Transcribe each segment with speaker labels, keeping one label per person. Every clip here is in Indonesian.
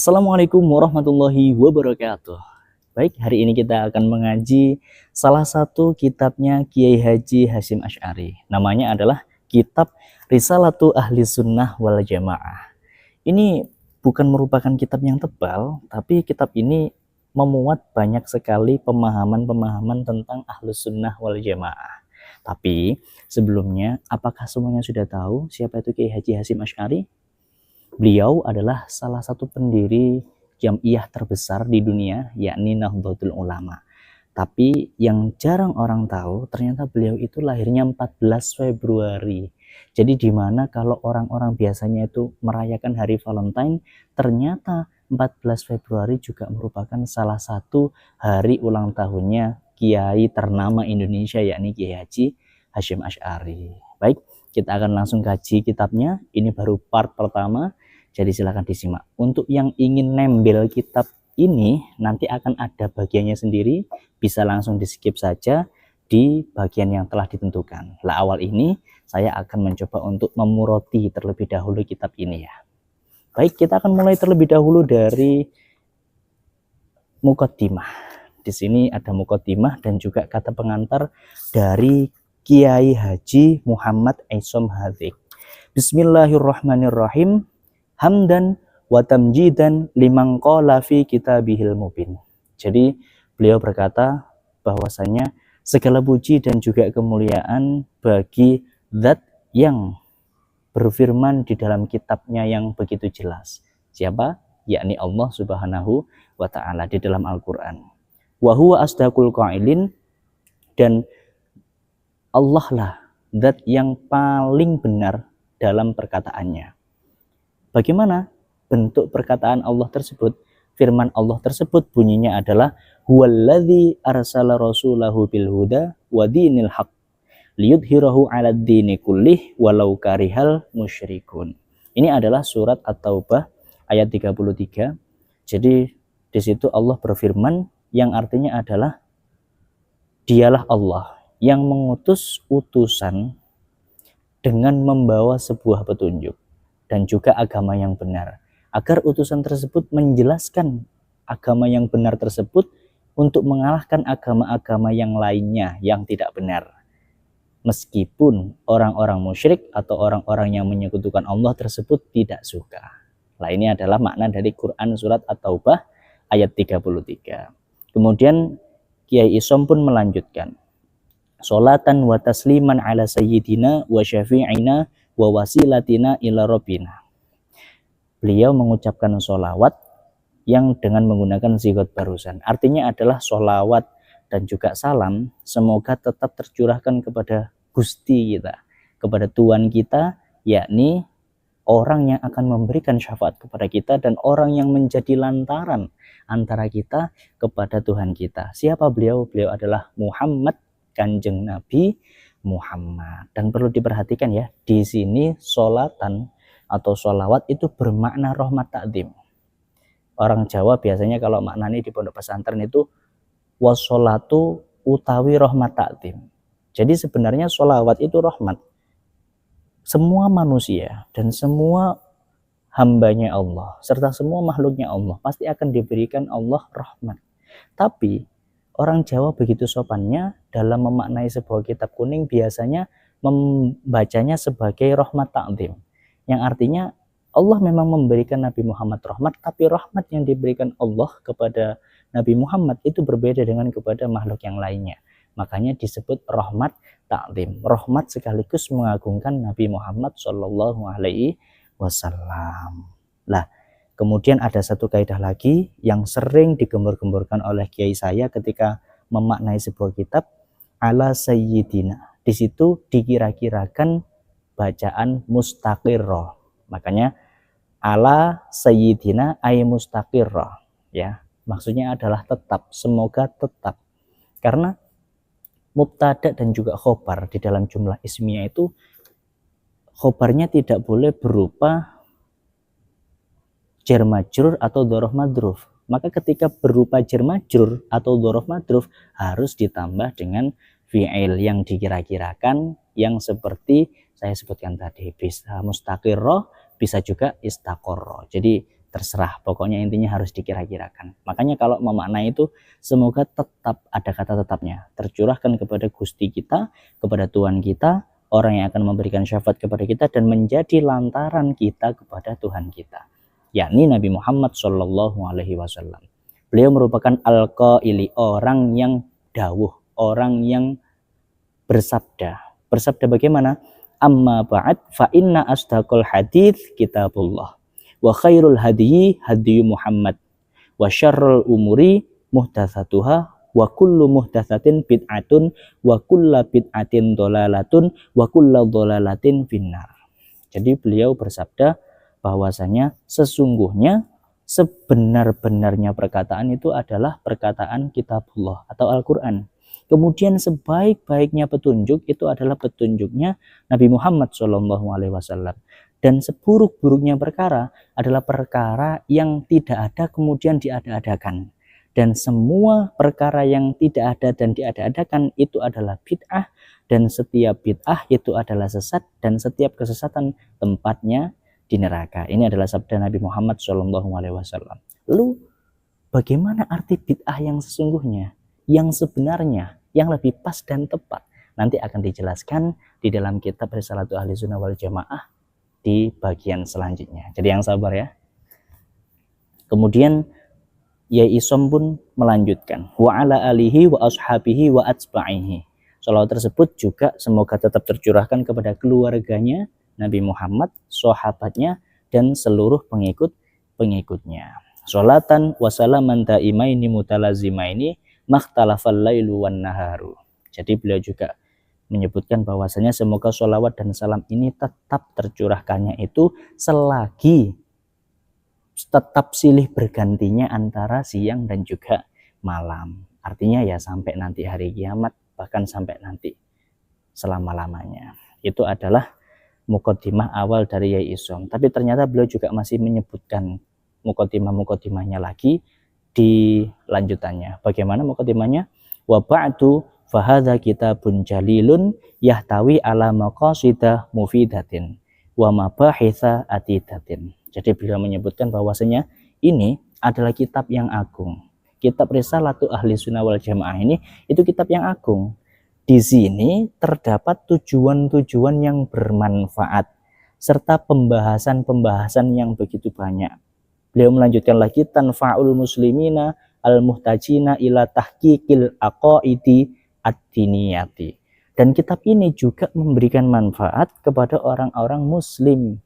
Speaker 1: Assalamualaikum warahmatullahi wabarakatuh. Baik, hari ini kita akan mengaji salah satu kitabnya Kiai Haji Hasyim Asy'ari. Namanya adalah Kitab Risalatu Ahli Sunnah wal Jamaah. Ini bukan merupakan kitab yang tebal, tapi kitab ini memuat banyak sekali pemahaman-pemahaman tentang Ahlus Sunnah wal Jamaah. Tapi sebelumnya, apakah semuanya sudah tahu siapa itu Kiai Haji Hasyim Asy'ari? Beliau adalah salah satu pendiri jamiah terbesar di dunia, yakni Nahdlatul Ulama. Tapi yang jarang orang tahu, ternyata beliau itu lahirnya 14 Februari. Jadi di mana kalau orang-orang biasanya itu merayakan hari Valentine, ternyata 14 Februari juga merupakan salah satu hari ulang tahunnya Kiai ternama Indonesia, yakni Kiai Haji Hasyim Asy'ari. Baik, kita akan langsung kaji kitabnya. Ini baru part pertama, jadi silakan disimak. Untuk yang ingin nembel kitab ini, nanti akan ada bagiannya sendiri, bisa langsung di skip saja di bagian yang telah ditentukan. Lah awal ini saya akan mencoba untuk memuroti terlebih dahulu kitab ini ya. Baik, kita akan mulai terlebih dahulu dari muqaddimah. Di sini ada muqaddimah dan juga kata pengantar dari Kiai Haji Muhammad Aisom Hadzik. Bismillahirrahmanirrahim. Hamdan wa tamjidan liman qala fi kitabihil mubin. Jadi beliau berkata bahwasanya segala puji dan juga kemuliaan bagi zat yang berfirman di dalam kitabnya yang begitu jelas. Siapa? Yakni Allah Subhanahu wa ta'ala di dalam Al-Quran. Wa huwa asdaqul qailin, dan Allah lah zat yang paling benar dalam perkataannya. Bagaimana bentuk perkataan Allah tersebut? Firman Allah tersebut bunyinya adalah huwallazi arsala rasulahu bil huda wa dinil haq liyudhhirahu 'alad dini kullih walau karihal musyrikun. Ini adalah surat At-Taubah ayat 33. Jadi di situ Allah berfirman yang artinya adalah dialah Allah yang mengutus utusan dengan membawa sebuah petunjuk dan juga agama yang benar, agar utusan tersebut menjelaskan agama yang benar tersebut untuk mengalahkan agama-agama yang lainnya yang tidak benar. Meskipun orang-orang musyrik atau orang-orang yang menyekutukan Allah tersebut tidak suka. Nah, ini adalah makna dari Quran surat At-Taubah ayat 33. Kemudian Kiai Isom pun melanjutkan, sholatan wa tasliman ala sayyidina wa syafi'ina wa wasilatina ila rabbina. Beliau mengucapkan sholawat yang dengan menggunakan zigot barusan. Artinya adalah sholawat dan juga salam semoga tetap tercurahkan kepada Gusti kita, kepada Tuhan kita, yakni orang yang akan memberikan syafaat kepada kita dan orang yang menjadi lantaran antara kita kepada Tuhan kita. Siapa beliau? Beliau adalah Muhammad, Kanjeng Nabi Muhammad. Dan perlu diperhatikan ya, di sini sholatan atau sholawat itu bermakna rahmat takdim. Orang Jawa biasanya kalau maknanya di pondok pesantren itu washolatu utawi rahmat takdim. Jadi sebenarnya sholawat itu rahmat. Semua manusia dan semua hambanya Allah serta semua makhluknya Allah pasti akan diberikan Allah rahmat. Tapi orang Jawa begitu sopannya dalam memaknai sebuah kitab kuning biasanya membacanya sebagai rahmat takdim, yang artinya Allah memang memberikan Nabi Muhammad rahmat, tapi rahmat yang diberikan Allah kepada Nabi Muhammad itu berbeda dengan kepada makhluk yang lainnya. Makanya disebut rahmat takdim, rahmat sekaligus mengagungkan Nabi Muhammad Shallallahu Alaihi Wasallam. Lah, kemudian ada satu kaidah lagi yang sering digembur-gemburkan oleh kiai saya ketika memaknai sebuah kitab, ala sayyidina. Di situ dikira-kirakan bacaan mustaqirrah. Makanya ala sayyidina ay mustaqirrah, ya. Maksudnya adalah tetap, semoga tetap. Karena mubtada dan juga khobar di dalam jumlah ismiyah itu khobarnya tidak boleh berupa jar majrur atau dzaraf madruf. Maka ketika berupa jar majrur atau dzaraf madruf harus ditambah dengan fi'il yang dikira-kirakan yang seperti saya sebutkan tadi, bisa mustaqirrah, bisa juga istaqarrah. Jadi terserah, pokoknya intinya harus dikira-kirakan. Makanya kalau memaknai itu semoga tetap, ada kata tetapnya, tercurahkan kepada Gusti kita, kepada Tuhan kita, orang yang akan memberikan syafaat kepada kita dan menjadi lantaran kita kepada Tuhan kita, yakni Nabi Muhammad Shallallahu Alaihi Wasallam. Beliau merupakan al-qaili, orang yang dawuh, orang yang bersabda. Bersabda bagaimana? Amma ba'd fa inna asdaqal hadits kitabullah wa khairul hadyi hadyu Muhammad wa syarrul umuri muhdatsatuha wa kullu muhdatsatin bid'atun wa kullu bid'atin dhalalatun wa kullu dhalalatin finnar. Jadi beliau bersabda bahwasanya sesungguhnya sebenar-benarnya perkataan itu adalah perkataan kitabullah atau Al-Qur'an. Kemudian sebaik-baiknya petunjuk itu adalah petunjuknya Nabi Muhammad SAW. Dan seburuk-buruknya perkara adalah perkara yang tidak ada kemudian diada-adakan. Dan semua perkara yang tidak ada dan diada-adakan itu adalah bid'ah. Dan setiap bid'ah itu adalah sesat. Dan setiap kesesatan tempatnya di neraka. Ini adalah sabda Nabi Muhammad SAW. Lalu bagaimana arti bid'ah yang sesungguhnya? Yang sebenarnya, yang lebih pas dan tepat, nanti akan dijelaskan di dalam kitab Risalatu Ahli Sunnah wal Jamaah di bagian selanjutnya. Jadi yang sabar ya. Kemudian Yai Isom pun melanjutkan, wa ala alihi wa ashabihi wa atsba'ihi. Salawat tersebut juga semoga tetap tercurahkan kepada keluarganya Nabi Muhammad, sahabatnya, dan seluruh pengikut-pengikutnya. Sholatan wa salaman daimaini mutalazimaini makhtalafal lailu wan naharu. Jadi beliau juga menyebutkan bahwasanya semoga sholawat dan salam ini tetap tercurahkannya itu selagi tetap silih bergantinya antara siang dan juga malam. Artinya ya sampai nanti hari kiamat, bahkan sampai nanti selama-lamanya. Itu adalah muqaddimah awal dari Yai Isom. Tapi ternyata beliau juga masih menyebutkan muqaddimah-muqaddimahnya lagi di lanjutannya. Bagaimana muqaddimahnya? Wa ba'du fahadha kitabun jalilun yahtawi ala maqasidah mufidatin wa mabahitha atidatin. Jadi beliau menyebutkan bahwasanya ini adalah kitab yang agung. Kitab Risalatu Ahli Sunnah wal Jamaah ini itu kitab yang agung. Di sini terdapat tujuan-tujuan yang bermanfaat serta pembahasan-pembahasan yang begitu banyak. Beliau melanjutkan lagi, tanfa'ul muslimina al-muhtajina ila tahqiqil aqaidi ad-diniyati. Dan kitab ini juga memberikan manfaat kepada orang-orang muslim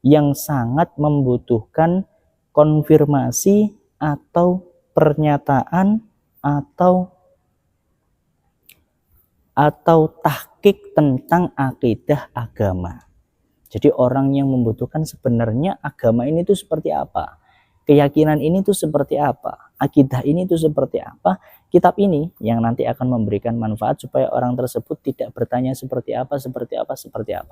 Speaker 1: yang sangat membutuhkan konfirmasi atau pernyataan atau tahqiq tentang akidah agama. Jadi orang yang membutuhkan sebenarnya agama ini itu seperti apa, keyakinan ini itu seperti apa, akidah ini itu seperti apa. Kitab ini yang nanti akan memberikan manfaat supaya orang tersebut tidak bertanya seperti apa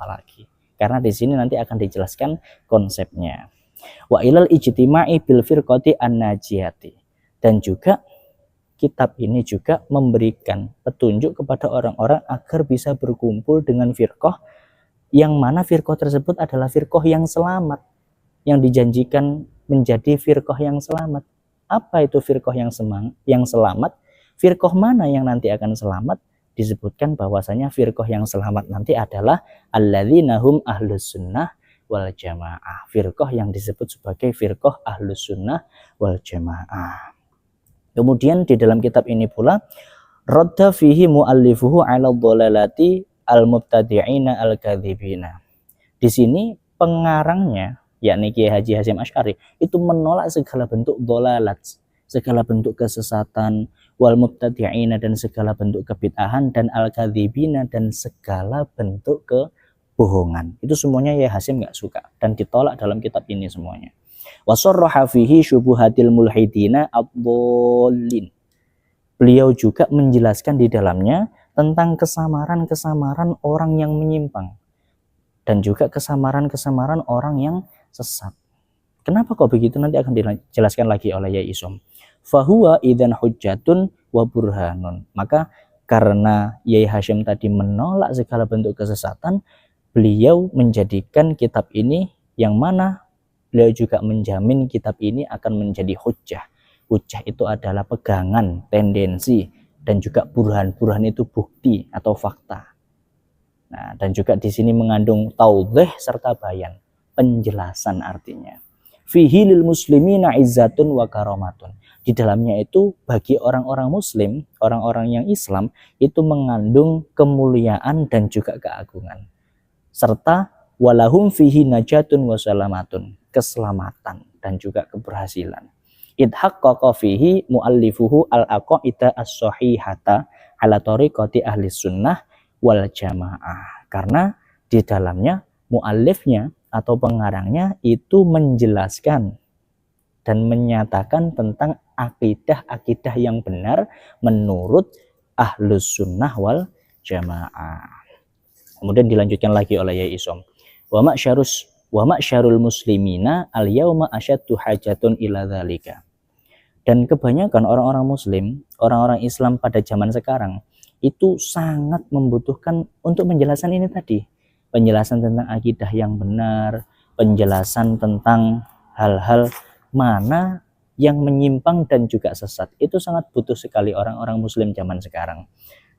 Speaker 1: lagi. Karena di sini nanti akan dijelaskan konsepnya. Wa ilal ijtima'i bil firqati an-najiyati. Dan juga kitab ini juga memberikan petunjuk kepada orang-orang agar bisa berkumpul dengan firqah, yang mana firqah tersebut adalah firqah yang selamat, yang dijanjikan menjadi firqah yang selamat. Apa itu firqah yang selamat? Firqah mana yang nanti akan selamat? Disebutkan bahwasanya firqah yang selamat nanti adalah alladzina hum ahlus sunnah wal jamaah. Firqah yang disebut sebagai firqah ahlus sunnah wal jamaah. Kemudian di dalam kitab ini pula radda fihi muallifuhu ala dhalalati al-mubtadi'ina al-kadzibina. Di sini pengarangnya yakni Kiai Haji Hasyim Asy'ari itu menolak segala bentuk dhalalat, segala bentuk kesesatan, wal mubtadi'ina dan segala bentuk kebid'ahan, dan al-kadzibina dan segala bentuk kebohongan. Itu semuanya Kiai Hasyim enggak suka dan ditolak dalam kitab ini semuanya. Wa sarraha fihi syubuhatil mulhidina ad-dhallin. Beliau juga menjelaskan di dalamnya tentang kesamaran-kesamaran orang yang menyimpang dan juga kesamaran-kesamaran orang yang sesat. Kenapa kok begitu? Nanti akan dijelaskan lagi oleh Yai Isom. Fahuwa idzan hujjatun wa burhanun. Maka karena Yai Hasyim tadi menolak segala bentuk kesesatan, beliau menjadikan kitab ini yang mana beliau juga menjamin kitab ini akan menjadi hujjah. Hujjah itu adalah pegangan, tendensi, dan juga burhan. Burhan itu bukti atau fakta. Nah, dan juga di sini mengandung taudhih serta bayan, penjelasan artinya. Fihi lil muslimina izzatun wa karamatun. Di dalamnya itu bagi orang-orang muslim, orang-orang yang Islam itu mengandung kemuliaan dan juga keagungan. Serta walahum fihi najatun wa salamatun, keselamatan dan juga keberhasilan. Idhaqqaqa fihi muallifuhu al-aqaida as-sahihata ala tariqati ahli sunnah wal jamaah. Karena di dalamnya muallifnya atau pengarangnya itu menjelaskan dan menyatakan tentang akidah-akidah yang benar menurut ahlus sunnah wal jamaah. Kemudian dilanjutkan lagi oleh Yai Isom. Wa ma'syarul muslimina al yauma asyaddu hajatun ila dzalika. Dan kebanyakan orang-orang muslim, orang-orang Islam pada zaman sekarang itu sangat membutuhkan untuk penjelasan ini tadi. Penjelasan tentang akidah yang benar, penjelasan tentang hal-hal mana yang menyimpang dan juga sesat. Itu sangat butuh sekali orang-orang muslim zaman sekarang.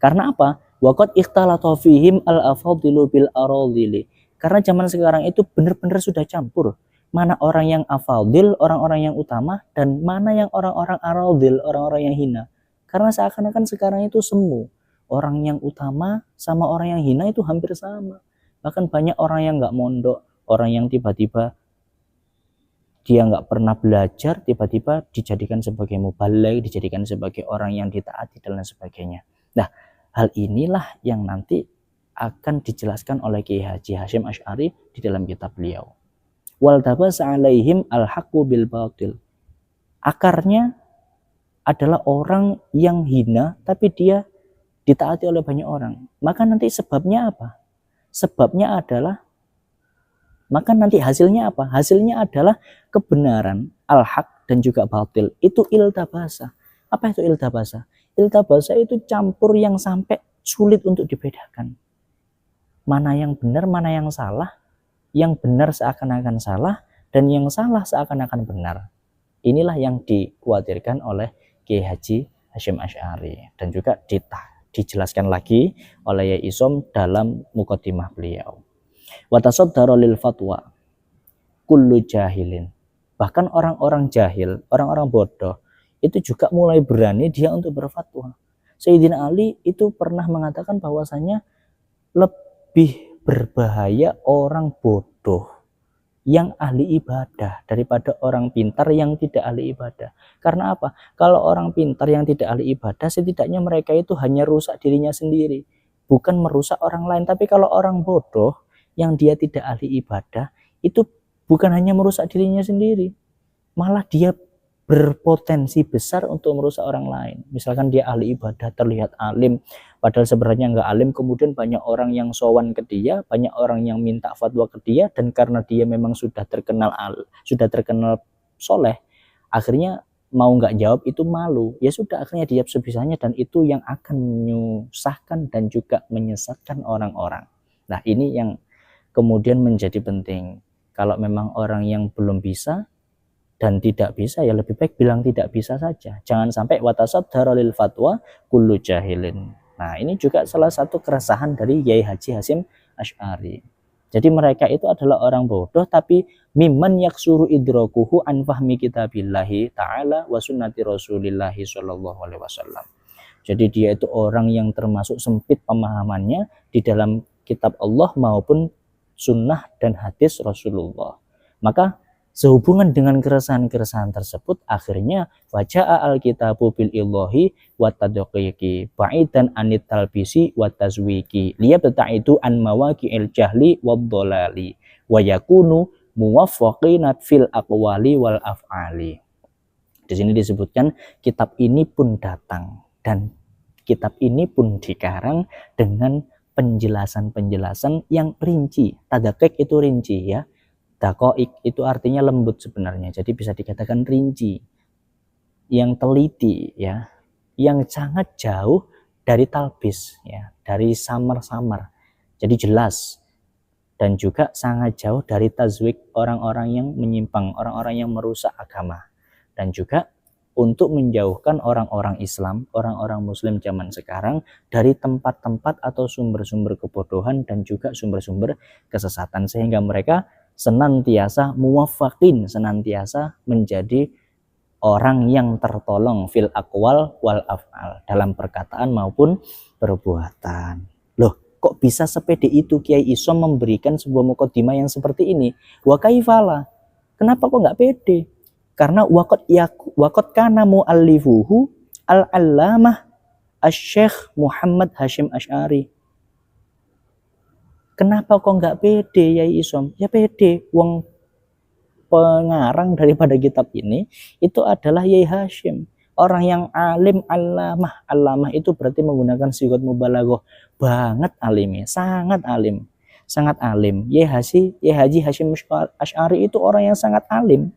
Speaker 1: Karena apa? Waqad ikhtalata fihim al-afadilu bil aradili. Karena zaman sekarang itu benar-benar sudah campur. Mana orang yang afadil, orang-orang yang utama, dan mana yang orang-orang aradil, orang-orang yang hina. Karena seakan-akan sekarang itu semu. Orang yang utama sama orang yang hina itu hampir sama. Bahkan banyak orang yang nggak mondok, orang yang tiba-tiba dia nggak pernah belajar, tiba-tiba dijadikan sebagai mubaligh, dijadikan sebagai orang yang ditaati dan lain sebagainya. Nah, hal inilah yang nanti akan dijelaskan oleh Kiai Haji Hasyim Asy'ari di dalam kitab beliau. Wal tabasa alaihim al-haqqu bil batil. Akarnya adalah orang yang hina tapi dia ditaati oleh banyak orang. Maka nanti sebabnya apa? Sebabnya adalah, maka nanti hasilnya apa? Hasilnya adalah kebenaran, al-haq dan juga batil. Itu iltabasa. Apa itu iltabasa? Iltabasa itu campur yang sampai sulit untuk dibedakan. Mana yang benar, mana yang salah. Yang benar seakan-akan salah, dan yang salah seakan-akan benar. Inilah yang dikhawatirkan oleh Kiai Haji Hasyim Asy'ari. Dan juga dijelaskan lagi oleh Yai Isom dalam muqaddimah beliau. Wa tasaddara lil fatwa kullu jahilin. Bahkan orang-orang jahil, orang-orang bodoh itu juga mulai berani dia untuk berfatwa. Sayyidina Ali itu pernah mengatakan bahwasanya lebih berbahaya orang bodoh yang ahli ibadah daripada orang pintar yang tidak ahli ibadah. Karena apa? Kalau orang pintar yang tidak ahli ibadah, setidaknya mereka itu hanya rusak dirinya sendiri, bukan merusak orang lain. Tapi kalau orang bodoh yang dia tidak ahli ibadah, itu bukan hanya merusak dirinya sendiri, malah dia berpotensi besar untuk merusak orang lain. Misalkan dia ahli ibadah, terlihat alim, padahal sebenarnya nggak alim, kemudian banyak orang yang sowan ke dia, banyak orang yang minta fatwa ke dia, dan karena dia memang sudah terkenal soleh, akhirnya mau nggak jawab itu malu. Ya sudah, akhirnya dijawab sebisanya, dan itu yang akan menyusahkan dan juga menyesatkan orang-orang. Nah, ini yang kemudian menjadi penting. Kalau memang orang yang belum bisa dan tidak bisa, ya lebih baik bilang tidak bisa saja. Jangan sampai watasaddara lil fatwa kullu jahilin. Nah, ini juga salah satu keresahan dari Yai Haji Hasyim Asy'ari. Jadi mereka itu adalah orang bodoh, tapi mimman yaksuru idrakuhu an fahmi kitabillahi ta'ala wa sunnati rasulillahi sallallahu alaihi wasallam. Jadi dia itu orang yang termasuk sempit pemahamannya di dalam kitab Allah maupun sunnah dan hadis Rasulullah. Maka sehubungan dengan keresahan-keresahan tersebut, akhirnya waja'a al-kitabu bil illahi wa tadqiqi ba'idan anit talbisi wa tazwiki liyabta'idu an mawaqi'il jahli wad dhalali wa yakunu muwaffaqina fil aqwali wal af'ali. Di sini disebutkan kitab ini pun datang dan kitab ini pun dikarang dengan penjelasan-penjelasan yang rinci. Tadqiq itu rinci ya. Dakoik itu artinya lembut sebenarnya, jadi bisa dikatakan rinci, yang teliti ya, yang sangat jauh dari talbis ya, dari samar-samar. Jadi jelas dan juga sangat jauh dari tazwik, orang-orang yang menyimpang, orang-orang yang merusak agama, dan juga untuk menjauhkan orang-orang Islam, orang-orang Muslim zaman sekarang dari tempat-tempat atau sumber-sumber kebodohan dan juga sumber-sumber kesesatan, sehingga mereka senantiasa muwaffaqin, senantiasa menjadi orang yang tertolong fil aqwal wal af'al, dalam perkataan maupun perbuatan. Loh, kok bisa sepede itu Kiai Isom memberikan sebuah mukadimah yang seperti ini? Wa kaifala? Kenapa kok nggak pede? Karena waqad kana muallifuhu al-allamah Asy-Syaikh Muhammad Hasyim Asy'ari. Kenapa kok nggak pede ya Isom? Ya pede, wong pengarang daripada kitab ini itu adalah Yai Hasyim, orang yang alim, allamah. Allamah itu berarti menggunakan sigot mubalaghah, banget alimnya, sangat alim, sangat alim. Yai Haji Hasyim Asy'ari itu orang yang sangat alim,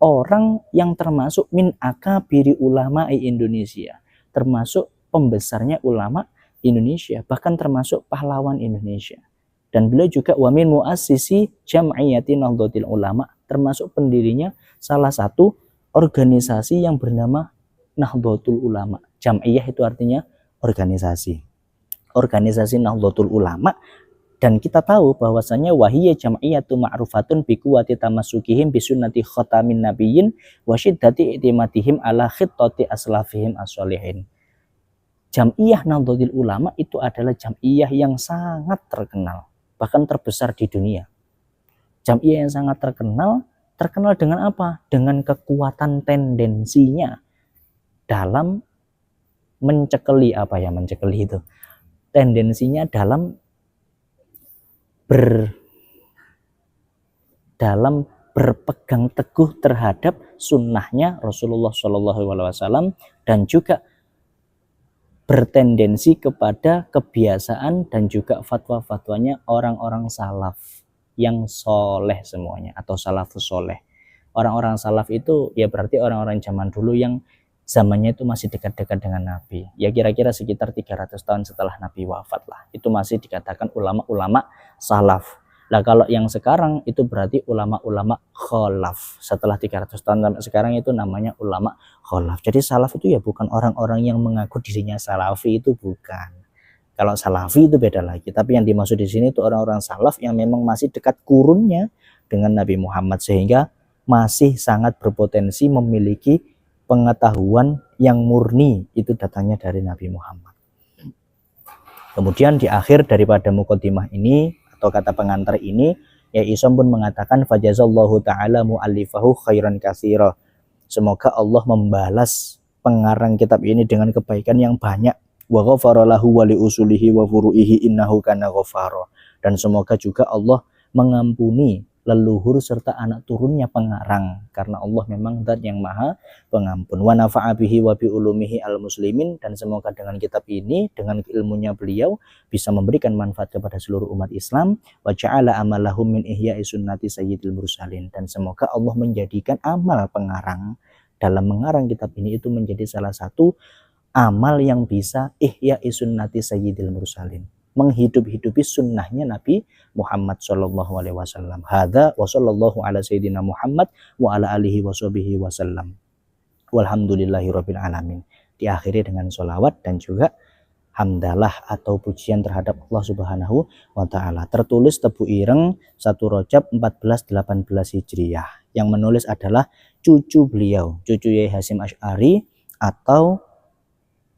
Speaker 1: orang yang termasuk min akabiri ulama Indonesia, termasuk pembesarnya ulama Indonesia, bahkan termasuk pahlawan Indonesia. Dan beliau juga wamin muassisi Jam'iyati Nahdlatul Ulama, termasuk pendirinya salah satu organisasi yang bernama Nahdlatul Ulama. Jam'iyah itu artinya organisasi. Organisasi Nahdlatul Ulama, dan kita tahu bahwasanya wahiyya jam'iyatu ma'rufatun bi quwwati tamassukihim bi sunnati khatamin nabiyyin wa syiddati i'timadihim ala khittati aslafihim as-sholihin. Jam'iyah Nahdlatul Ulama itu adalah jam'iyah yang sangat terkenal, bahkan terbesar di dunia. Jam'iyah yang sangat terkenal dengan apa? Dengan kekuatan tendensinya dalam mencekeli, itu? Tendensinya dalam berpegang teguh terhadap sunnahnya Rasulullah SAW, dan juga bertendensi kepada kebiasaan dan juga fatwa-fatwanya orang-orang salaf yang soleh semuanya, atau salafus soleh. Orang-orang salaf itu ya berarti orang-orang zaman dulu yang zamannya itu masih dekat-dekat dengan Nabi. Ya kira-kira sekitar 300 tahun setelah Nabi wafat lah. Itu masih dikatakan ulama-ulama salaf. Nah kalau yang sekarang itu berarti ulama-ulama kholaf. Setelah 300 tahun sampai sekarang itu namanya ulama kholaf. Jadi salaf itu ya bukan orang-orang yang mengaku dirinya salafi, itu bukan. Kalau salafi itu beda lagi. Tapi yang dimaksud di sini itu orang-orang salaf yang memang masih dekat kurunnya dengan Nabi Muhammad, sehingga masih sangat berpotensi memiliki pengetahuan yang murni, itu datangnya dari Nabi Muhammad. Kemudian di akhir daripada mukadimah ini atau kata pengantar ini, Yai Isom pun mengatakan fajazallahu ta'ala mu'allifahu khairan katsira. Semoga Allah membalas pengarang kitab ini dengan kebaikan yang banyak. Wa ghafara lahu wa li usulihi wa furu'ihi innahu kana ghafara. Dan semoga juga Allah mengampuni leluhur serta anak turunnya pengarang, karena Allah memang zat yang maha pengampun. Wa nafa'a bihi wa bi ulumihi al muslimin, dan semoga dengan kitab ini, dengan ilmunya beliau, bisa memberikan manfaat kepada seluruh umat Islam. Wa ja'ala amalahum min ihya'i sunnati sayyidil mursalin, dan semoga Allah menjadikan amal pengarang dalam mengarang kitab ini itu menjadi salah satu amal yang bisa ihya'i sunnati sayyidil mursalin, menghidup-hidupi sunnahnya Nabi Muhammad sallallahu alaihi wasallam. Hadza wa sallallahu ala sayyidina Muhammad wa ala alihi washabihi wasallam. Walhamdulillahirabbil alamin. Diakhiri dengan sholawat dan juga hamdalah atau pujian terhadap Allah Subhanahu wa taala. Tertulis Tebu Ireng 1 Rajab 1418 Hijriah. Yang menulis adalah cucu beliau, cucu Yai Hasyim Asy'ari, atau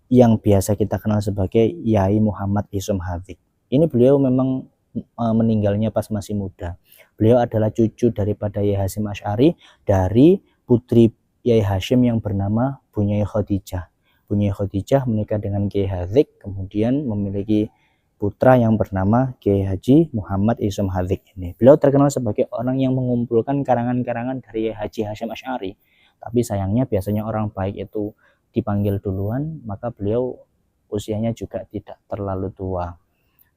Speaker 1: yang biasa kita kenal sebagai Yai Muhammad Isom Hadzik. Ini beliau memang meninggalnya pas masih muda. Beliau adalah cucu daripada Yai Hasyim Asy'ari dari putri Yai Hasyim yang bernama Bunyai Khadijah. Bunyai Khadijah menikah dengan Kiai Hadzik, kemudian memiliki putra yang bernama Kiai Haji Muhammad Isom Hadzik ini. Beliau terkenal sebagai orang yang mengumpulkan karangan-karangan dari Yai Haji Hasyim Asy'ari. Tapi sayangnya biasanya orang baik itu dipanggil duluan, maka beliau usianya juga tidak terlalu tua,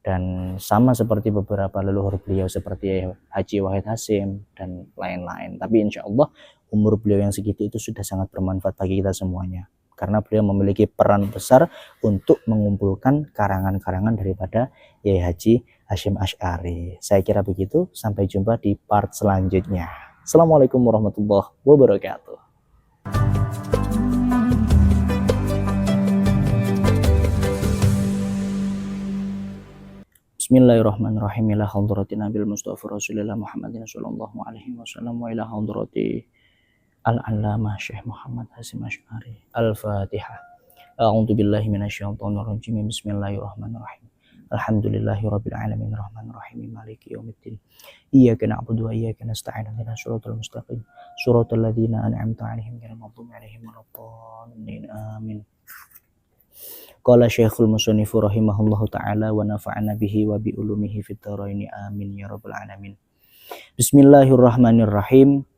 Speaker 1: dan sama seperti beberapa leluhur beliau seperti Haji Wahid Hasyim dan lain-lain. Tapi insya Allah umur beliau yang segitu itu sudah sangat bermanfaat bagi kita semuanya, karena beliau memiliki peran besar untuk mengumpulkan karangan-karangan daripada Yai Haji Hasyim Asy'ari. Saya kira begitu, sampai jumpa di part selanjutnya. Assalamualaikum warahmatullahi wabarakatuh. Bismillahirrahmanirrahim. Ila hadrati Nabil Mustafa Rasulillah Muhammadin sallallahu alaihi wasallam wa ila hadrati Al-Allamah Syekh Muhammad Hasyim Asy'ari. Al-Fatihah. A'udzu billahi minasyaitonir rajim. Bismillahirrahmanirrahim. Alhamdulillahirabbil alamin arrahmanir rahim maliki yaumiddin. Iyyaka na'budu wa iyyaka nasta'in. Ihdinas shiratal mustaqim. Shiratal ladzina an'amta 'alaihim ghairil maghdubi 'alaihim waladdallin. Amin. Qala Syekhul Musannifu rahimahullahu taala wa nafa'ana bihi wa bi ulumihi fid dharain amin ya rabbal alamin. Bismillahirrahmanirrahim.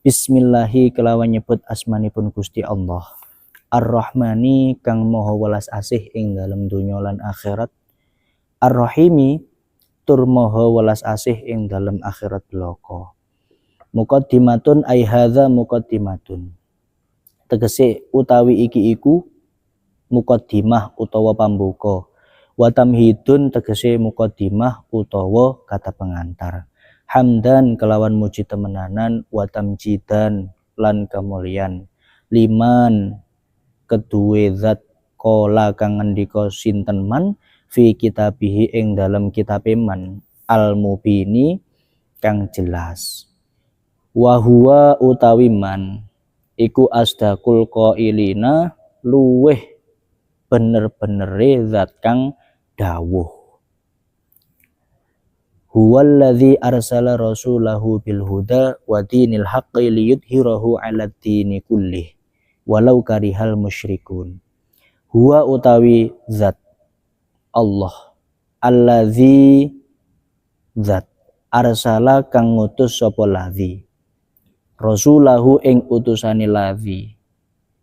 Speaker 1: Bismillahi kelawan nyebut asmanipun Gusti Allah. Ar-Rahmani kang maha welas asih ing dalem donya lan akhirat. Ar-Rahimi tur maha welas asih ing dalem akhirat blaka. Muqaddimatun ai hadza muqaddimatun. Tegese utawi iki iku muqaddimah utawa pambuka. Wa tamhidun tegese muqaddimah utawa kata pengantar. Hamdan kelawan muji temenanan, wa tamjidan lan kemulian. Liman kedue zat kola kang ngendika sinten man fi kitabihi ing dalam kitabe man al mubini kang jelas. Wa huwa utawi man iku asdaqul qailina luweh bener-benere zat kang dawuh. Huwallazi arsala rasulahu bil huda wa dinil haqqi liyudhhirahu 'alad dini kullih walau karihal musyrikun. Huwa utawi zat Allah allazi zat arsala kang ngutus sapa ladzi rasulahu ing utusane ladzi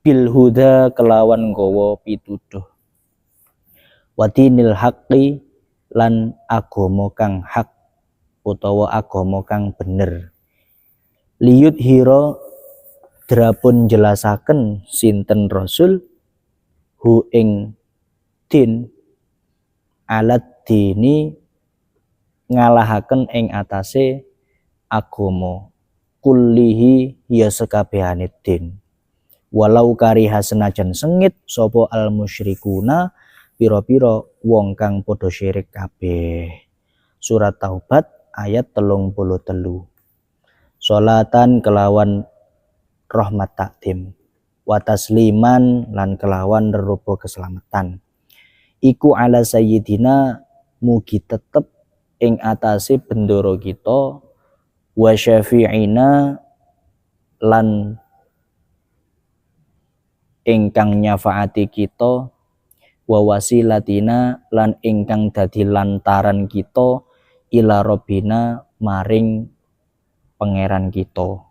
Speaker 1: bil huda kelawan gawa pituduh wa dinil haqqi lan agama kang hak utawa agama kang bener. Liyudhira drapun jelasaken sinten rasul hu ing din alat dini ngalahaken ing atase agama kullihi ya sekabehane din. Walau kariha senajan sengit sapa al musyrikuna pira-pira wong kang padha syirik kabeh. Surat Taubat ayat 33. Sholatan kelawan rahmat takdim, wa tasliman lan kelawan rerupa keselamatan. Iku ala sayyidina mugi tetep ing atase bendoro kita, wa syafi'ina lan ingkang nyafaati kita, wa wasilatina lan ingkang dadi lantaran kita ila robbina maring pangeran kita.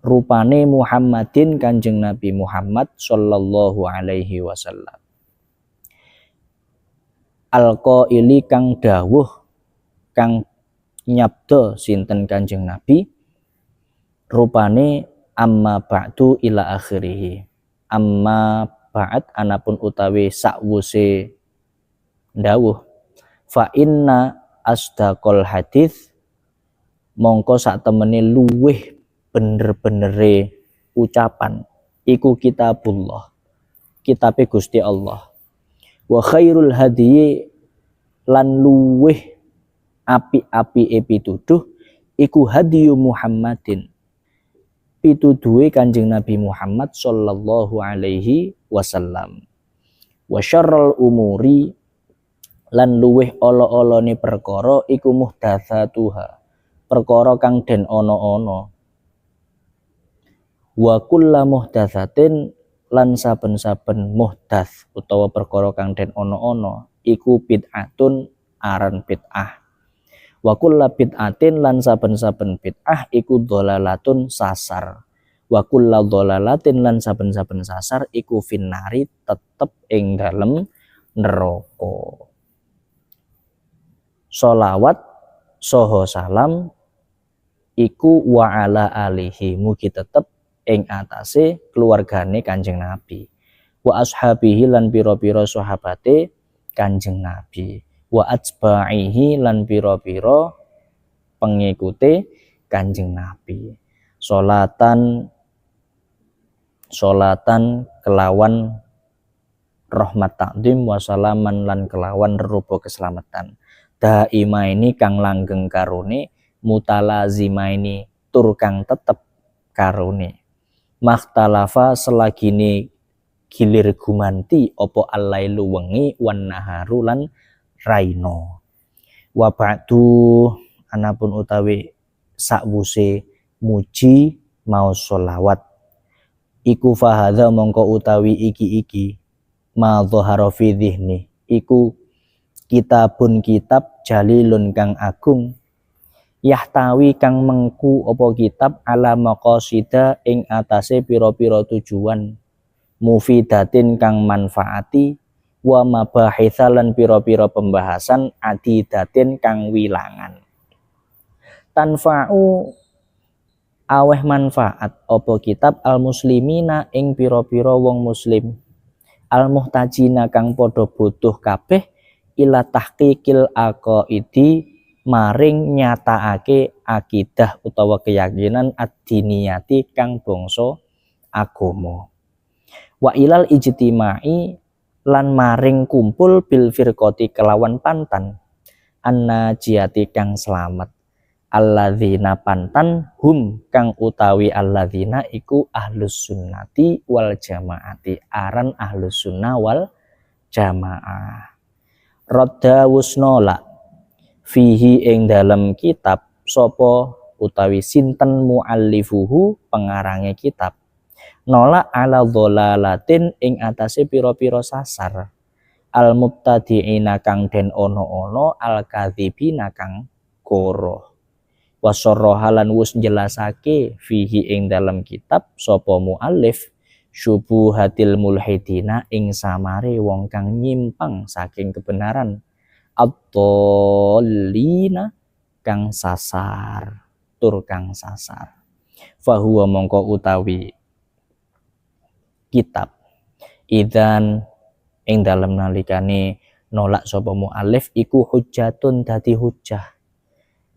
Speaker 1: Rupane Muhammadin Kanjeng Nabi Muhammad sallallahu alaihi wasallam. Al-qaili kang dawuh kang nyabda sinten Kanjeng Nabi rupane amma ba'du ila akhirih. Amma ba'd anapun utawi sakwuse dawuh fa inna asdaqal hadis mongko sak temene luweh bener-benere ucapan iku kitabullah kitabe Gusti Allah. Wa khairul hadiyi lan luweh api-api pituduh iku hadiyu Muhammadin pituduhe Kanjeng Nabi Muhammad sallallahu alaihi wasallam. Wa syarrul umuri lan luweh ala-alane perkara iku muhdatsatuha perkara kang den ana-ana. Wa kullu muhdatsatin lan saben-saben muhdats utawa perkara kang den ana-ana iku bid'atun aran bid'ah. Wa kullu bid'atin lan saben-saben bid'ah iku dhalalatun sasar. Wa kullu dhalalatin lan saben-saben sasar iku finnari tetep ing dalem neraka. Sholawat saha salam iku wa ala alihi mugi tetep ing atase keluargane Kanjeng Nabi. wa ashabihi lan pira-pira sahabate Kanjeng Nabi, wa atba'ihi lan pira-pira pengikute Kanjeng Nabi. Salatan kelawan rahmat takdim wa salaman lan kelawan rupa keselamatan. Daima ini kang langgeng karone, mutalazima ini tur kang tetep karone. Makhtalafa selagine gilir gumanti opo allailu wengi wan naharu lan raino. Wa ba'du anapun utawi sakwuse muji mau sholawat iku fahadha mongko utawi iki ma dhahara fi dhihni iku kitabun kitab jalilun kang agung yahtawi kang mengku apa kitab ala maqasida ing atase pira-pira tujuan mufidatin kang manfaati wa mabahitsa lan pira-pira pembahasan adidatin kang wilangan tanfa'u aweh manfaat apa kitab al muslimina ing pira-pira wong muslim al muhtajina kang padha butuh kabeh ila tahqiqil aqaidi maring nyatakake akidah utawa keyakinan ad-diniyati kang bangsa agama wa ilal ijtimai lan maring kumpul bil firqati kelawan pantan annajiyati kang selamat alladzina pantan hum kang utawi alladzina iku ahlus sunnati wal jamaati aran ahlus sunnah wal jamaah. Radda wusnola fihi ing dalam kitab sopo utawi sinten muallifuhu pengarange kitab nola ala dholalatin ing atase pira-pira sasar al mubtadiina kang den ono al kadzibina kang goroh wasarrahalan wus jelasake fihi ing dalam kitab sopo muallif syubuhatil mulhidina ing samare wong kang nyimpang saking kebenaran ad-dhallina kang sasar tur kang sasar fahuwa mongko utawi kitab idzan ing dalem nalikane nolak sapa muallif iku hujjatun dadi hujjah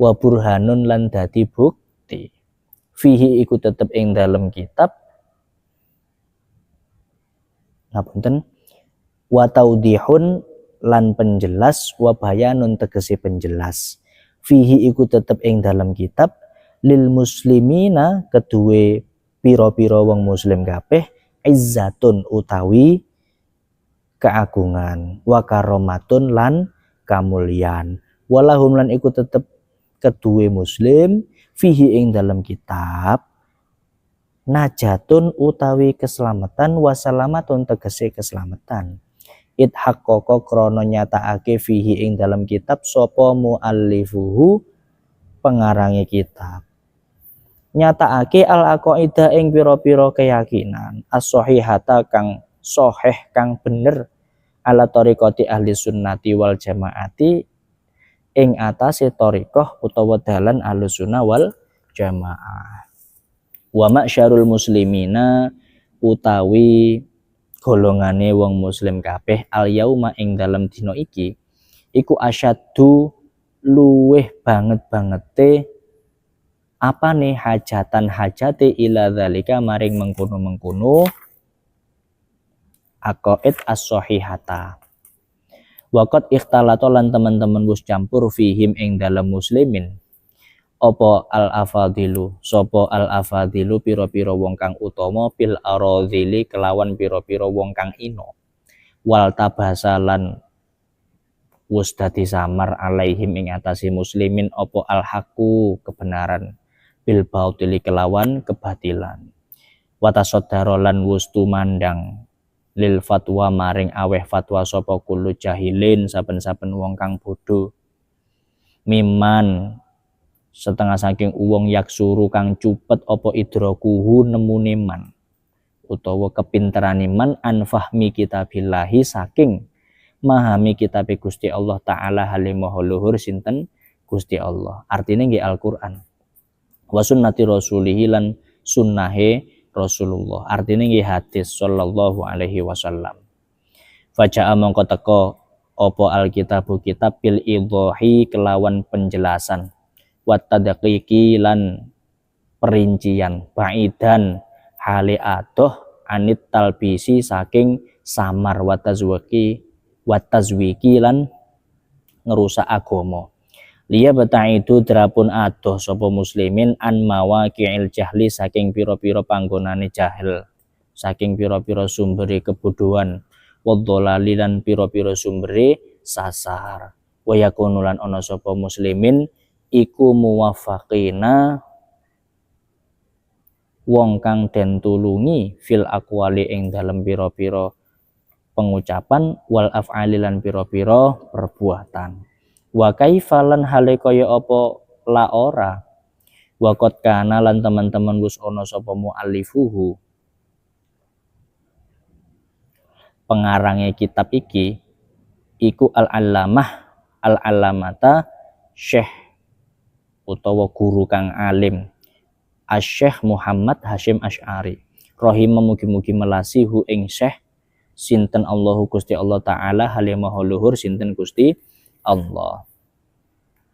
Speaker 1: wa burhanun lan dadi bukti fihi iku tetep ing dalem kitab ngapunten wa taudihun lan penjelas wa bayanun tegese penjelas fihi iku tetep ing dalam kitab lil muslimina kedue pira-pira wong muslim kabeh izzatun utawi keagungan wa karomatun lan kamulyan walahum lan iku tetep kedue muslim fihi ing dalam kitab najatun utawi keselamatan wasalamatun tegese keselamatan idhaqqaqa krana nyatakake fihi ing dalam kitab sapa muallifuhu pengarange kitab nyatakake al aqaidah ing pira-pira keyakinan as-shahihata kang sahih kang bener ala tariqati ahli sunnati wal jamaati ing atase thariqah utawa dalan ahli sunnah wal jamaah wa ma'syarul muslimina utawi golongane wong muslim kabeh al yauma ing dalam dina iki iku asyaddu luweh banget-bangete apane hajatan hajate ila zalika maring mengkono-mengkono aqaid as-shahihata waqat ikhtalata lan teman-teman wis campur fihim ing dalam muslimin apa al-afadilu sapa al-afadilu pira-pira wong kang utama pil aradhili kelawan pira-pira wong kang ino wal tabasalan wus dadi samar alaihim ing atase muslimin apa al-haqu kebenaran bil bautili kelawan kebatilan watasaddara lan wus tumandang lil fatwa maring aweh fatwa sapa kullu jahilin saben-saben wong kang bodho miman setengah saking uwong yaksuru kang cupet apa idrakuhu nemune man utawa kepinterane man anfahmi kitabillahi saking memahami kitab Gusti Allah taala halimaha luhur sinten Gusti Allah artine nggih Al-Qur'an wa sunnati rasulihi lan sunnahe Rasulullah. Artinya nggih hadis sallallahu alaihi wasallam. Faja'a mongko teko opo alkitabu kitab bil idhahi kelawan penjelasan wa tadqiqi lan perincian baidan hale adoh anit talbisi saking samar wa tazwiki lan ngerusak agama. Liya itu drapun adoh sapa muslimin an mawaqi'il jahli saking pira-pira panggonane jahil, saking pira-pira sumbere kebodohan, wadolali lan pira-pira sumbere sasar. Wa yakunu lan ana sapa muslimin iku muwafaqina wong kang den tulungi fil aqwali ing dalem pira-pira pengucapan wal af'ali lan pira-pira perbuatan. Wa kaifalan hale kaya apa la ora wa qad kana lan teman-teman wis ana sapa muallifuhu pengarange kitab iki iku al-allamata Syekh utawa guru kang alim Asy-Syekh Muhammad Hasyim Asy'ari rahimah mugi-mugi melasihu ing Syekh sinten Allahu Gusti Allah taala hale maha luhur sinten Gusti Allah.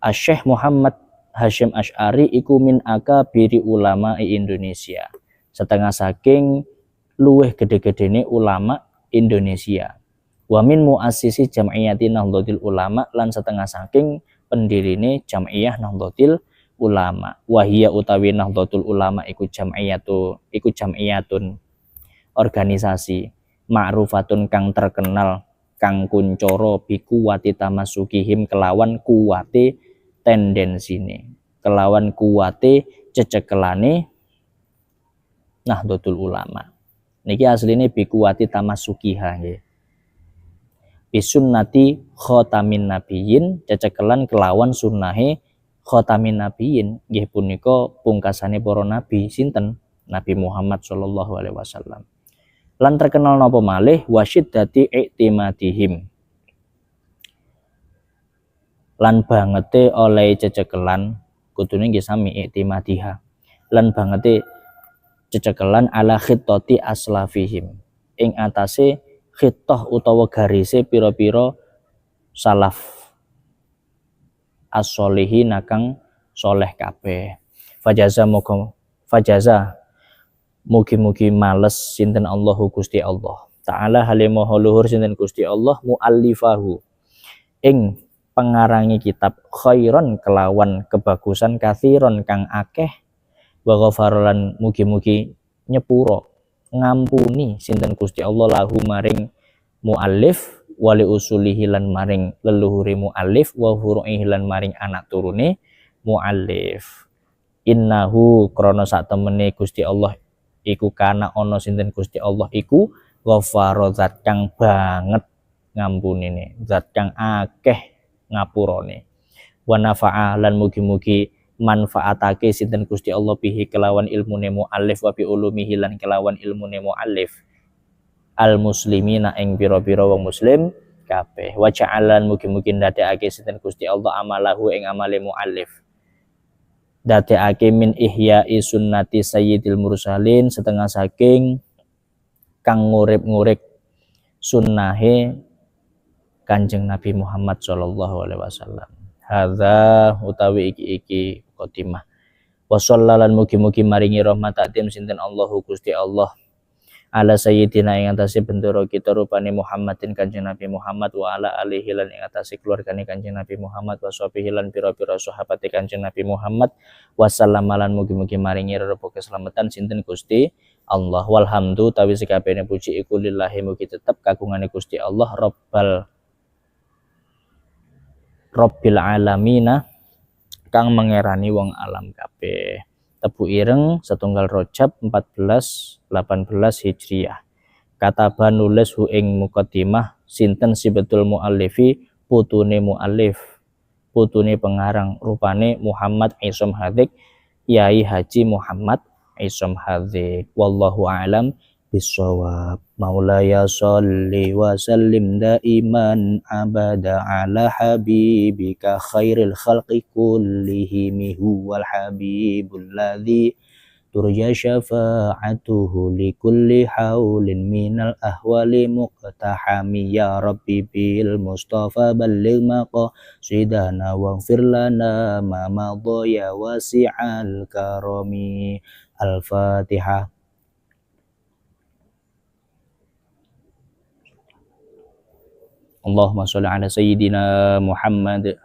Speaker 1: Asy-Syekh Muhammad Hasyim Asy'ari iku min akabiri ulama Indonesia. Setengah saking luweh gede-gedene ulama Indonesia. Wa min muassisi Jam'iyati Nahdlatul Ulama lan setengah saking pendirine Jam'iyah Nahdlatul Ulama. Wa hiya utawi Nahdlatul Ulama iku jam'iyatun organisasi ma'rufatun kang terkenal kang kuncoro biku wati tamasukihim kelawan kuwate tendensine, kelawan kuwate cecekelane Nahdlatul Ulama. Niki asline biku wati tamasukiha nggih. Bisunnati khatamin nabiyyin, cecekelan kelawan sunnahe khatamin nabiyyin nggih punika pungkasane para nabi sinten Nabi Muhammad sallallahu alaihi wasallam. Lan terkenal napa malih wasyiddati i'timadihim lan bangete oleh cecekelan kudune nggih sami i'timadiha lan bangete cecekelan ala khittati aslafihim ing atase khittah utawa garise pira-pira salaf as-sholihin kang soleh kabeh. Fajaza mugi-mugi males sinten Allahu Gusti Allah taala halimaha luhur sinten Gusti Allah muallifahu ing pengarangi kitab khairon kelawan kebagusan kathiron kang akeh wa ghafarolan mugi-mugi nyepuro ngampuni sinten Gusti Allah lahu maring muallif wali usulihi lan maring leluhuri muallif wa furu'ihi lan maring anak turune muallif. Innahu krana sak temene Gusti Allah iku kana ono sinten Gusti Allah iku ghafaro zat kang banget ngampunine, zat kang akeh ngapurane. Wa nafa'a lan mugi-mugi manfaatake sinten Gusti Allah bihi kelawan ilmune muallif wa bi ulumihi lan kelawan ilmune muallif al muslimina ing pira-pira wong muslim kabeh. Wa ja'alan mugi-mugi ndadekake sinten Gusti Allah amalahu ing amale muallif dadekake min ihya'i sunnati sayyidil mursalin setengah saking kang ngurip-ngurip sunnahe Kanjeng Nabi Muhammad sallallahu alaihi wasallam. Hadza utawi iki khotimah. Wa sallallahu mugi-mugi maringi rahmat atim sinten Allahu Gusti Allah ala sayyidina ing atase bendera kita rupane Muhammadin Kanjeng Nabi Muhammad wa ala alihi lan ing atase keluargane Kanjeng Nabi Muhammad wa sahbihi lan pira-pira sahabate Kanjeng Nabi Muhammad wasallam lan mugi-mugi maringi rerep keselamatan sinten Gusti Allah. Walhamdu tawi sekabehane puji iku lillahi mugi tetep kagungane Gusti Allah Rabbil alamina kang mengerani wong alam kabeh. Tebu ireng setunggal Rajab 1418 Hijriah. Kataba nulis hu ing muqaddimah sinten sibetul muallifi putune muallif, putune pengarang rupane Muhammad Isom Hadik, Yai Haji Muhammad Isom Hadik. Wallahu a'lam bissawab. Maulaya sholli wa sallim daiman abada ala habibika khairil khalqi kullihim huwal habibul ladzi turja syafa'atuhu likulli haulin minal ahwali muqtahami ya rabbi bil mustafa balligh maqasidana waghfir lana ma madha ya wasi'al karami. Al-Fatihah. Allahumma sholli ala sayyidina Muhammad